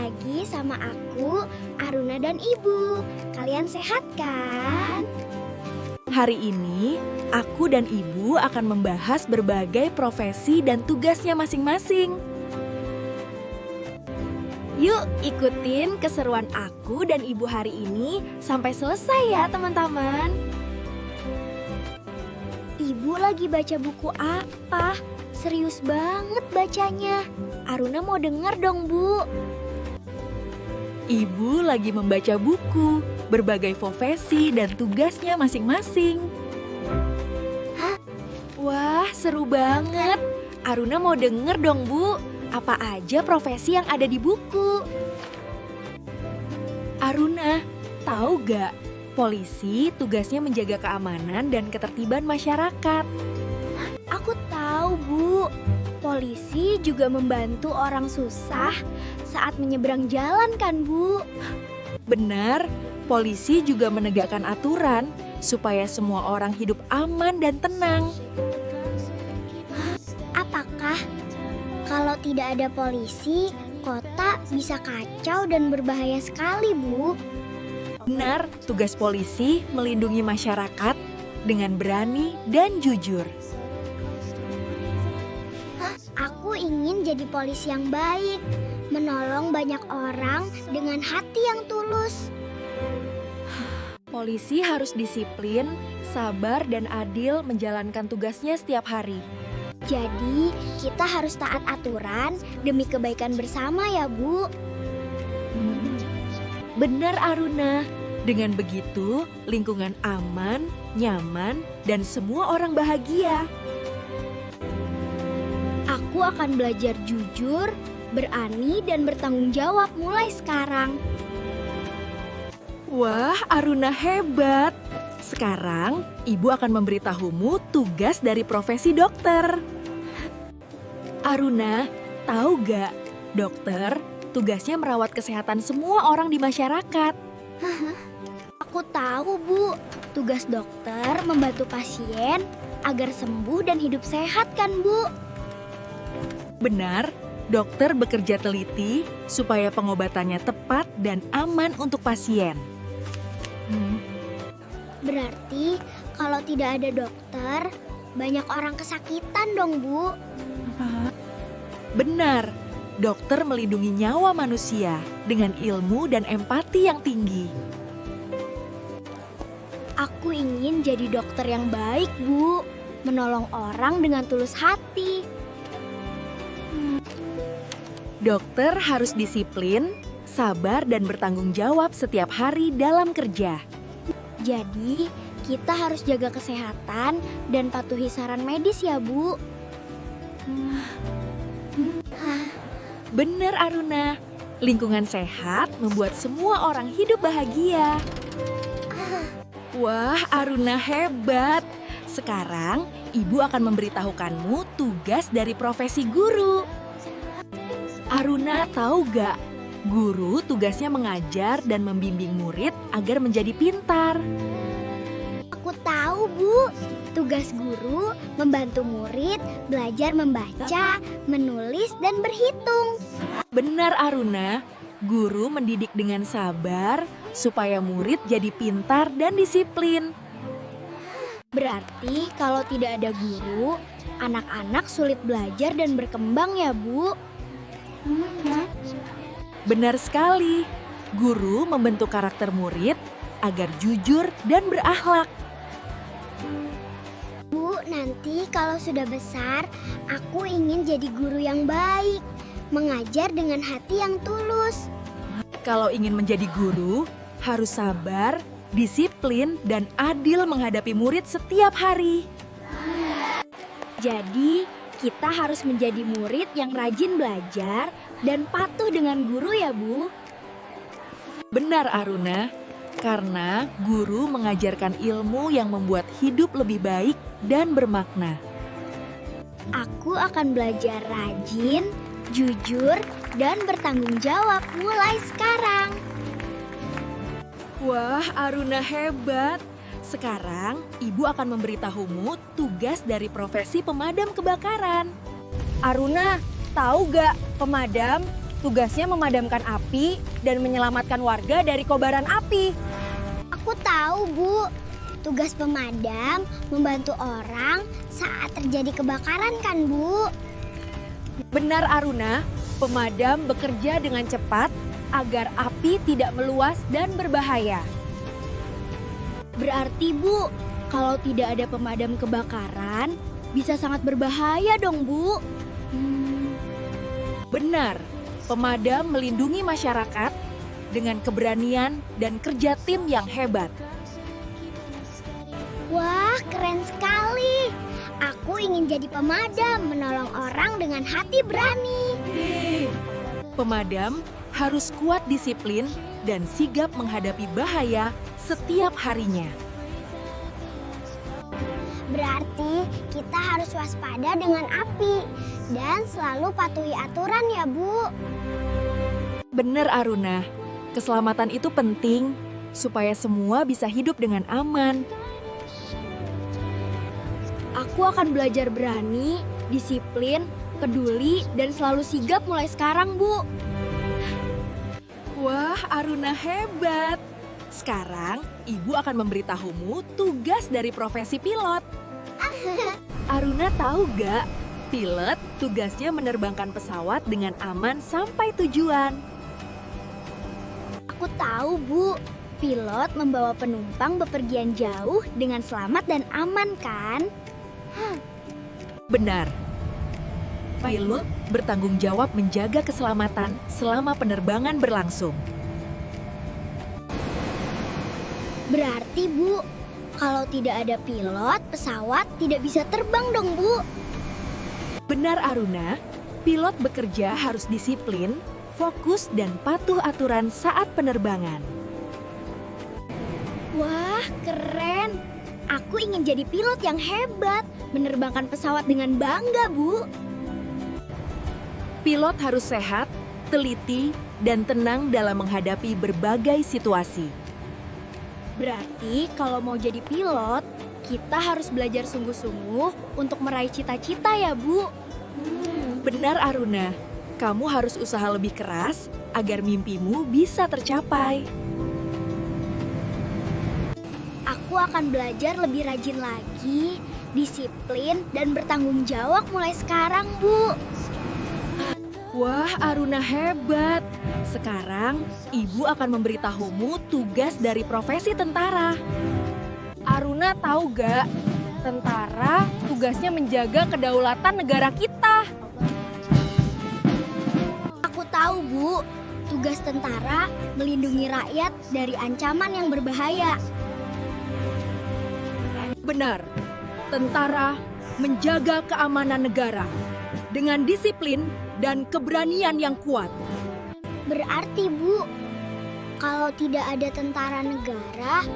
lagi sama aku, Aruna dan Ibu. Kalian sehat kan? Hari ini, aku dan Ibu akan membahas berbagai profesi dan tugasnya masing-masing. Yuk ikutin keseruan aku dan Ibu hari ini sampai selesai ya teman-teman. Ibu lagi baca buku apa? Serius banget bacanya. Aruna mau denger dong, Bu. Ibu lagi membaca buku, berbagai profesi dan tugasnya masing-masing. Wah, seru banget. Aruna mau denger dong, Bu. Apa aja profesi yang ada di buku? Aruna, tahu gak? Polisi tugasnya menjaga keamanan dan ketertiban masyarakat. Aku tahu, Bu. Polisi juga membantu orang susah saat menyeberang jalan kan, Bu? Benar, polisi juga menegakkan aturan supaya semua orang hidup aman dan tenang. Apakah kalau tidak ada polisi, kota bisa kacau dan berbahaya sekali, Bu? Benar, tugas polisi melindungi masyarakat dengan berani dan jujur. Aku ingin jadi polisi yang baik, menolong banyak orang dengan hati yang tulus. Polisi harus disiplin, sabar, dan adil menjalankan tugasnya setiap hari. Jadi, kita harus taat aturan demi kebaikan bersama ya, Bu. Benar Aruna, dengan begitu lingkungan aman, nyaman, dan semua orang bahagia. Aku akan belajar jujur, berani, dan bertanggung jawab mulai sekarang. Wah, Aruna hebat. Sekarang, Ibu akan memberitahumu tugas dari profesi dokter. Aruna, tahu gak? Dokter tugasnya merawat kesehatan semua orang di masyarakat. Aku tahu, Bu. Tugas dokter membantu pasien agar sembuh dan hidup sehat kan, Bu? Benar, dokter bekerja teliti supaya pengobatannya tepat dan aman untuk pasien. Berarti kalau tidak ada dokter, banyak orang kesakitan dong, Bu. Benar, dokter melindungi nyawa manusia dengan ilmu dan empati yang tinggi. Aku ingin jadi dokter yang baik, Bu. Menolong orang dengan tulus hati. Dokter harus disiplin, sabar, dan bertanggung jawab setiap hari dalam kerja. Jadi, kita harus jaga kesehatan dan patuhi saran medis ya, Bu. Benar Aruna, lingkungan sehat membuat semua orang hidup bahagia. Wah, Aruna hebat. Sekarang, Ibu akan memberitahukanmu tugas dari profesi guru. Aruna tahu gak? Guru tugasnya mengajar dan membimbing murid agar menjadi pintar. Aku tahu, Bu. Tugas guru membantu murid belajar membaca, menulis, dan berhitung. Benar Aruna, guru mendidik dengan sabar supaya murid jadi pintar dan disiplin. Berarti kalau tidak ada guru, anak-anak sulit belajar dan berkembang ya, Bu? Benar sekali, guru membentuk karakter murid agar jujur dan berakhlak. Bu, nanti kalau sudah besar, aku ingin jadi guru yang baik, mengajar dengan hati yang tulus. Kalau ingin menjadi guru, harus sabar, disiplin, dan adil menghadapi murid setiap hari. Jadi, kita harus menjadi murid yang rajin belajar dan patuh dengan guru ya, Bu. Benar Aruna, karena guru mengajarkan ilmu yang membuat hidup lebih baik dan bermakna. Aku akan belajar rajin, jujur, dan bertanggung jawab mulai sekarang. Wah, Aruna hebat. Sekarang, Ibu akan memberitahumu tugas dari profesi pemadam kebakaran. Aruna, tahu gak pemadam tugasnya memadamkan api dan menyelamatkan warga dari kobaran api. Aku tahu, Bu. Tugas pemadam membantu orang saat terjadi kebakaran kan, Bu? Benar Aruna, pemadam bekerja dengan cepat agar api tidak meluas dan berbahaya. Berarti Bu, kalau tidak ada pemadam kebakaran, bisa sangat berbahaya dong Bu. Benar, pemadam melindungi masyarakat dengan keberanian dan kerja tim yang hebat. Wah, keren sekali. Aku ingin jadi pemadam, menolong orang dengan hati berani. Pemadam harus kuat disiplin dan sigap menghadapi bahaya setiap harinya. Berarti kita harus waspada dengan api dan selalu patuhi aturan ya, Bu. Benar Aruna, keselamatan itu penting supaya semua bisa hidup dengan aman. Aku akan belajar berani, disiplin, peduli, dan selalu sigap mulai sekarang, Bu. Wah, Aruna hebat. Sekarang, Ibu akan memberitahumu tugas dari profesi pilot. Aruna tahu gak? Pilot tugasnya menerbangkan pesawat dengan aman sampai tujuan. Aku tahu, Bu. Pilot membawa penumpang bepergian jauh dengan selamat dan aman, kan? Benar. Pilot bertanggung jawab menjaga keselamatan selama penerbangan berlangsung. Berarti, Bu, kalau tidak ada pilot, pesawat tidak bisa terbang dong, Bu. Benar Aruna, pilot bekerja harus disiplin, fokus dan patuh aturan saat penerbangan. Wah, keren. Aku ingin jadi pilot yang hebat, menerbangkan pesawat dengan bangga, Bu. Pilot harus sehat, teliti, dan tenang dalam menghadapi berbagai situasi. Berarti kalau mau jadi pilot, kita harus belajar sungguh-sungguh untuk meraih cita-cita ya, Bu. Benar Aruna, kamu harus usaha lebih keras agar mimpimu bisa tercapai. Aku akan belajar lebih rajin lagi, disiplin, dan bertanggung jawab mulai sekarang, Bu. Wah, Aruna hebat. Sekarang, Ibu akan memberitahumu tugas dari profesi tentara. Aruna tahu gak? Tentara tugasnya menjaga kedaulatan negara kita. Aku tahu, Bu. Tugas tentara melindungi rakyat dari ancaman yang berbahaya. Benar, tentara menjaga keamanan negara dengan disiplin dan keberanian yang kuat. Berarti, Bu, kalau tidak ada tentara negara,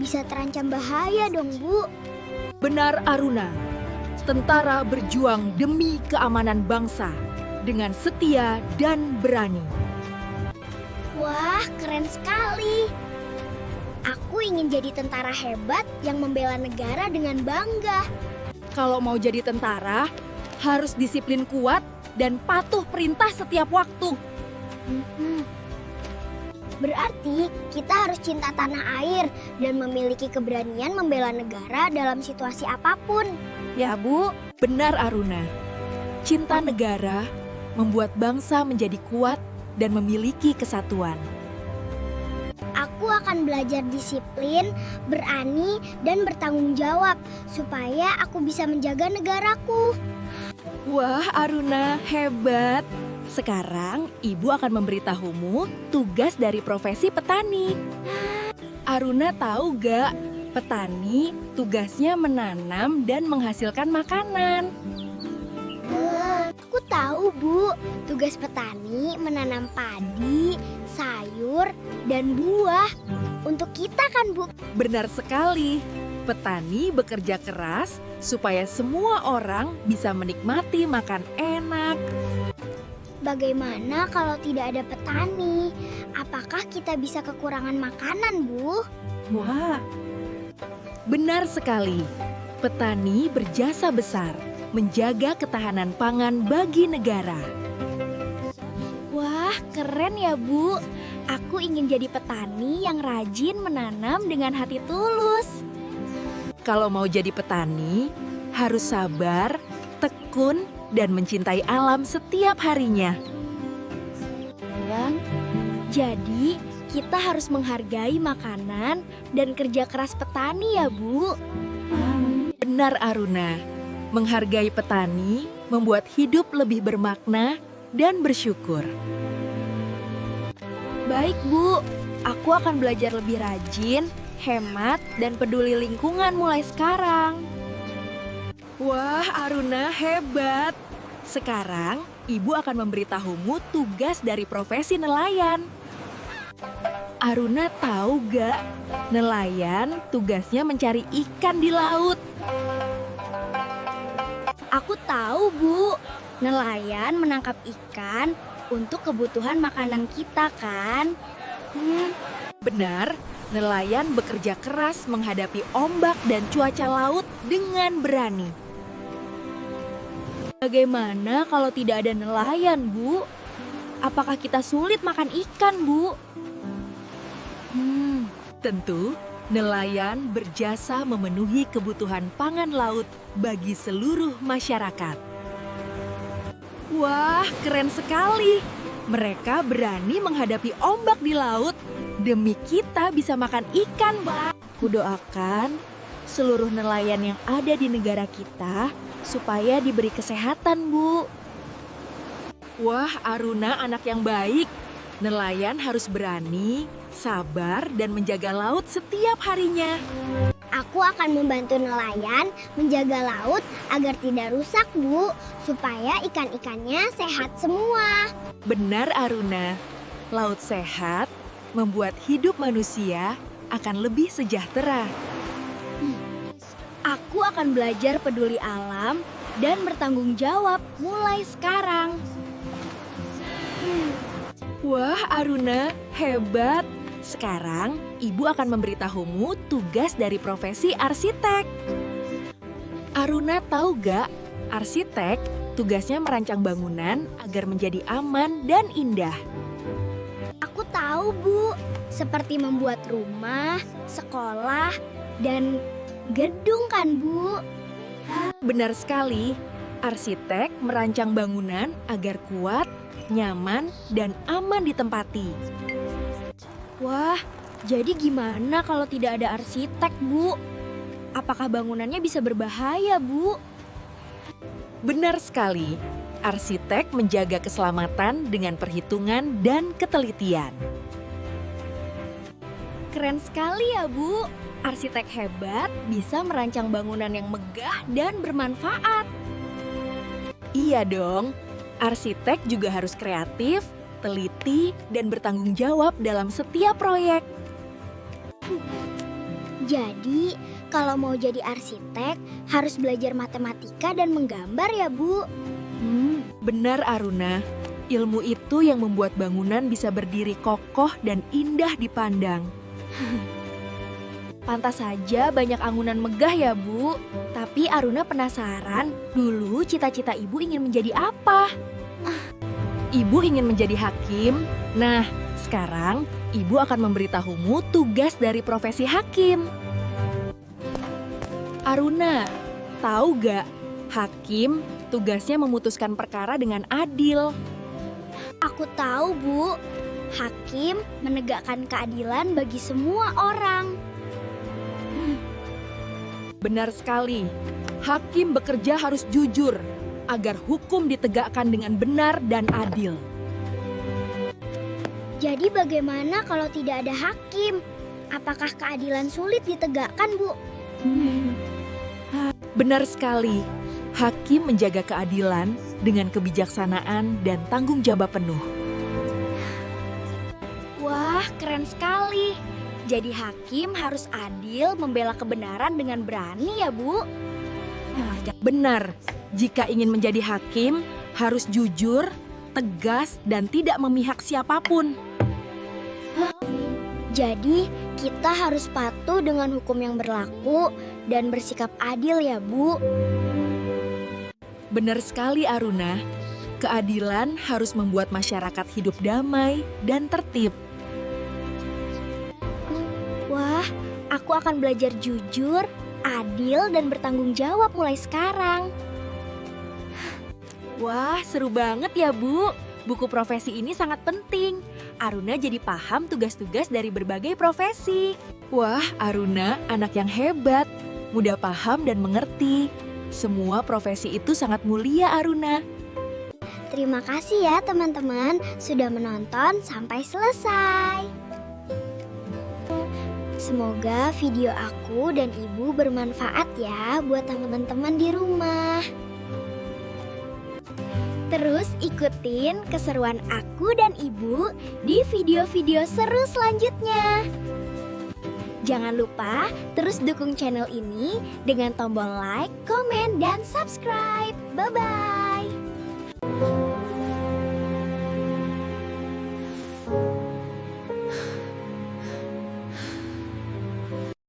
bisa terancam bahaya dong, Bu. Benar Aruna, tentara berjuang demi keamanan bangsa dengan setia dan berani. Wah, keren sekali. Aku ingin jadi tentara hebat yang membela negara dengan bangga. Kalau mau jadi tentara, harus disiplin kuat dan patuh perintah setiap waktu. Berarti kita harus cinta tanah air dan memiliki keberanian membela negara dalam situasi apapun. Ya, Bu. Benar Aruna, cinta negara membuat bangsa menjadi kuat dan memiliki kesatuan. Aku akan belajar disiplin, berani, dan bertanggung jawab supaya aku bisa menjaga negaraku. Wah, Aruna hebat. Sekarang Ibu akan memberitahumu tugas dari profesi petani. Aruna tahu gak? Petani tugasnya menanam dan menghasilkan makanan. Aku tahu, Bu. Tugas petani menanam padi, sayur, dan buah. Untuk kita kan, Bu? Benar sekali. Petani bekerja keras supaya semua orang bisa menikmati makan enak. Bagaimana kalau tidak ada petani? Apakah kita bisa kekurangan makanan, Bu? Wah, benar sekali. Petani berjasa besar menjaga ketahanan pangan bagi negara. keren ya Bu. Aku ingin jadi petani yang rajin menanam dengan hati tulus. Kalau mau jadi petani, harus sabar, tekun, dan mencintai alam setiap harinya. Jadi, kita harus menghargai makanan dan kerja keras petani ya Bu. Benar Aruna, menghargai petani membuat hidup lebih bermakna dan bersyukur. Baik Bu, aku akan belajar lebih rajin, hemat, dan peduli lingkungan mulai sekarang. Wah, Aruna hebat. Sekarang, Ibu akan memberitahumu tugas dari profesi nelayan. Aruna tahu gak, nelayan tugasnya mencari ikan di laut. Aku tahu Bu, nelayan menangkap ikan untuk kebutuhan makanan kita kan? Benar, nelayan bekerja keras menghadapi ombak dan cuaca laut dengan berani. Bagaimana kalau tidak ada nelayan Bu? Apakah kita sulit makan ikan Bu? Tentu, nelayan berjasa memenuhi kebutuhan pangan laut bagi seluruh masyarakat. Wah, keren sekali. Mereka berani menghadapi ombak di laut demi kita bisa makan ikan. Kudoakan seluruh nelayan yang ada di negara kita supaya diberi kesehatan, Bu. Wah, Aruna anak yang baik. Nelayan harus berani, sabar, dan menjaga laut setiap harinya. Aku akan membantu nelayan menjaga laut agar tidak rusak, Bu, supaya ikan-ikannya sehat semua. Benar Aruna, laut sehat membuat hidup manusia akan lebih sejahtera. Aku akan belajar peduli alam dan bertanggung jawab mulai sekarang. Wah, Aruna, hebat. Sekarang, Ibu akan memberitahumu tugas dari profesi arsitek. Aruna tahu gak, arsitek tugasnya merancang bangunan agar menjadi aman dan indah. Aku tahu, Bu, seperti membuat rumah, sekolah, dan gedung kan, Bu? Benar sekali, arsitek merancang bangunan agar kuat, nyaman, dan aman ditempati. Wah, jadi gimana kalau tidak ada arsitek, Bu? Apakah bangunannya bisa berbahaya, Bu? Benar sekali, arsitek menjaga keselamatan dengan perhitungan dan ketelitian. Keren sekali ya, Bu. Arsitek hebat bisa merancang bangunan yang megah dan bermanfaat. Iya dong, arsitek juga harus kreatif, teliti, dan bertanggung jawab dalam setiap proyek. Jadi, kalau mau jadi arsitek, harus belajar matematika dan menggambar ya, Bu? Benar Aruna, ilmu itu yang membuat bangunan bisa berdiri kokoh dan indah dipandang. Pantas saja banyak angunan megah ya, Bu. Tapi Aruna penasaran, dulu cita-cita Ibu ingin menjadi apa? Ibu ingin menjadi hakim. Nah, sekarang Ibu akan memberitahumu tugas dari profesi hakim. Aruna, tahu gak? Hakim tugasnya memutuskan perkara dengan adil. Aku tahu, Bu. Hakim menegakkan keadilan bagi semua orang. Benar sekali, hakim bekerja harus jujur agar hukum ditegakkan dengan benar dan adil. Jadi bagaimana kalau tidak ada hakim? Apakah keadilan sulit ditegakkan, Bu? Benar sekali, hakim menjaga keadilan dengan kebijaksanaan dan tanggung jawab penuh. Wah, keren sekali. Jadi hakim harus adil membela kebenaran dengan berani ya, Bu? Benar, jika ingin menjadi hakim, harus jujur, tegas, dan tidak memihak siapapun. Jadi kita harus patuh dengan hukum yang berlaku dan bersikap adil ya, Bu. Benar sekali Aruna, Keadilan harus membuat masyarakat hidup damai dan tertib. Wah, aku akan belajar jujur, adil, dan bertanggung jawab mulai sekarang. Wah, seru banget ya, Bu. Buku profesi ini sangat penting. Aruna jadi paham tugas-tugas dari berbagai profesi. Wah, Aruna anak yang hebat, mudah paham dan mengerti. Semua profesi itu sangat mulia, Aruna. Terima kasih ya teman-teman sudah menonton sampai selesai. Semoga video aku dan ibu bermanfaat ya buat teman-teman di rumah. Terus ikutin keseruan aku dan ibu di video-video seru selanjutnya. Jangan lupa terus dukung channel ini dengan tombol like, komen, dan subscribe. Bye-bye.